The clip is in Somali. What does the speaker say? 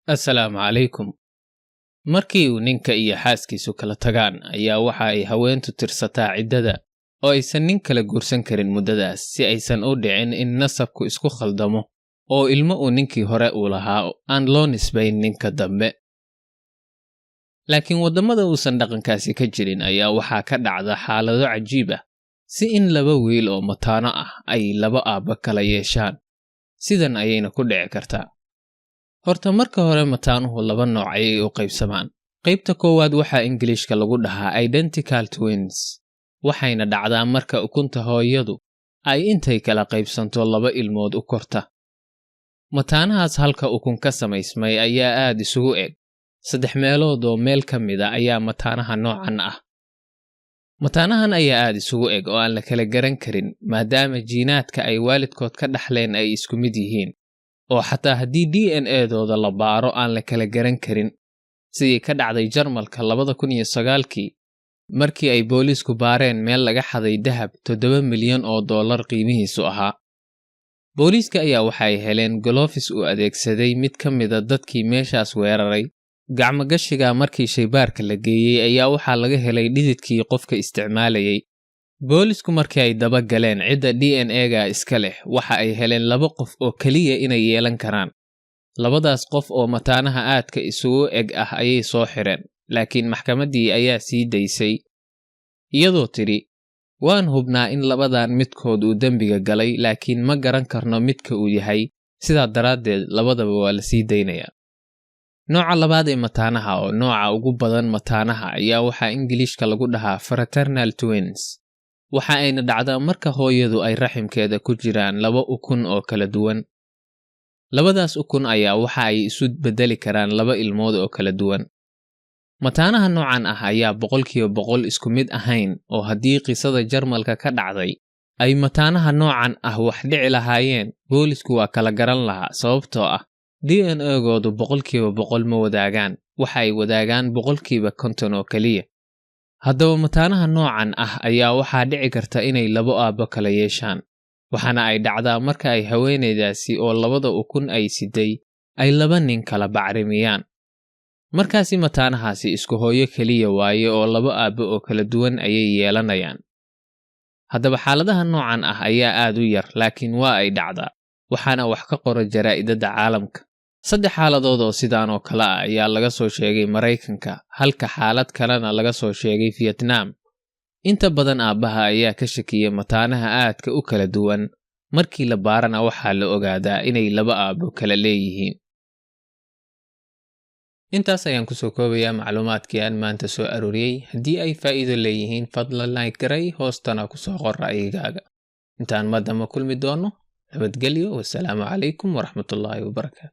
Assalaamu calaykum. Markii uu ninka iyo xaaskiisu kala tagaan ayaa waxa ay haweentu tirsataa ciddada oo aysan nin kala guursan karin muddadaas si aysan u dhicin in nasabku isku khaldamo oo ilmo uu ninkii hore u lahaa aan loo nisbayn ninka dambe. Laakiin waddamada uusan dhaqankaasi ka jirin ayaa waxaa ka dhacda xaalado cajiib ah si in laba wiil oo mataano ah ay laba aabba kala yeeshaan. Sidan ayayna ku dhici kartaa. Horta marka hore mataanuhu laba nooc ayay u qaybsamaan. Qaybta koowaad waxaa Ingiriishka lagu dhahaa identical twins, waxayna dhacdaa marka ukunta hooyadu ay intay kala qaybsanto laba ilmood u korta. Mataanahaas halka ukun ka samaysmay ayaa aad isugu eg. 3 meelood oo meel ka mid ah ayaa mataanaha noocan ah. Mataanahan ayaa aad isugu eg oo aan la kala garan karin maadaama jiinaadka ay waalidkood ka dhaxleen ay isku mid yihiin. oo xataa haddii DNA-dooda la baaro aan la kala garan karin, sidii ka dhacday Jarmalka 2009kii markii ay boolisku baareen meel laga xaday dahab $7 milyan qiimihiisu ahaa. Booliiska ayaa waxay heleen galoofis u adeegsaday mid ka mid a dadkii meeshaas weeraray. Gacmo gashiga markii shaybaarka la geeyey ayaa waxaa laga helay dhididkii qofka isticmaalayay. Boolisku markii ay daba galeen cidda DNA-ga iska leh waxa ay heleen 2 qof oo kaliya inay yeelan karaan. Labadaas qof oo mataanaha aadka isugu eg ah ayay soo xireen, laakiin maxkamaddii ayaa sii daysay iyadoo tiri, waan hubnaa in labadan midkood uu dembiga galay laakiin ma garan karno midka uu yahay, sidaa daraaddeed labadaba waa la sii daynayaa. Nooca labaad ee mataanaha oo nooca ugu badan mataanaha ayaa waxaa Ingiriishka lagu dhahaa fraternal twins. Waxa ayna dhacdaa marka hooyadu ay raximkeeda ku jiraan 2 ukun oo kala duwan. Labadaas ukun ayaa waxa ay isu bedeli karaan 2 ilmood oo kala duwan. Mataanaha noocan ah ayaa 100% isku mid ahayn oo haddii qisada Jarmalka ka dhacday ay mataanaha noocan ah wax dhici lahaayeen, boolisku waa kala garan lahaa sababtoo ah DNA-goodu 100% ma wadaagaan, waxa ay wadaagaan 50% oo kaliya. Haddaba mataanaha noocan ah ayaa waxaa dhici karta inay 2 aabbo kala yeeshaan, waxaana ay dhacdaa marka ay haweeneydaasi oo 2 ukun ay siday ay 2 nin kala bacrimiyaan. Markaasi mataanahaasi isku hooyo kaliya waaye oo 2 aabbo oo kala duwan ayay yeelanayaan. Haddaba xaaladaha noocan ah ayaa aad u yar laakiin waa ay dhacdaa, waxaana wax ka qora jaraa'idada caalamka. 3 xaaladood oo sidaan oo kale ah ayaa laga soo sheegay Mareykanka, halka xaalad kalena laga soo sheegay Vietnam. Inta badan aabbaha ayaa ka shakiyay mataanaha aadka u kala duwan, markii la baarana waxaa la ogaadaa inay 2 aabbo kala leeyihiin. Intaas ayaan ku soo koobayaa macluumaadkii aan maanta soo arooriyay. Haddii ay faa'iido leeyihiin, fadlan like garay, hoostana ku soo qor ra'yigaaga. Intaan madama kulmi doono, nabadgelyo, wassalaamu calaykum waraxmatullaahi wabarakaatu.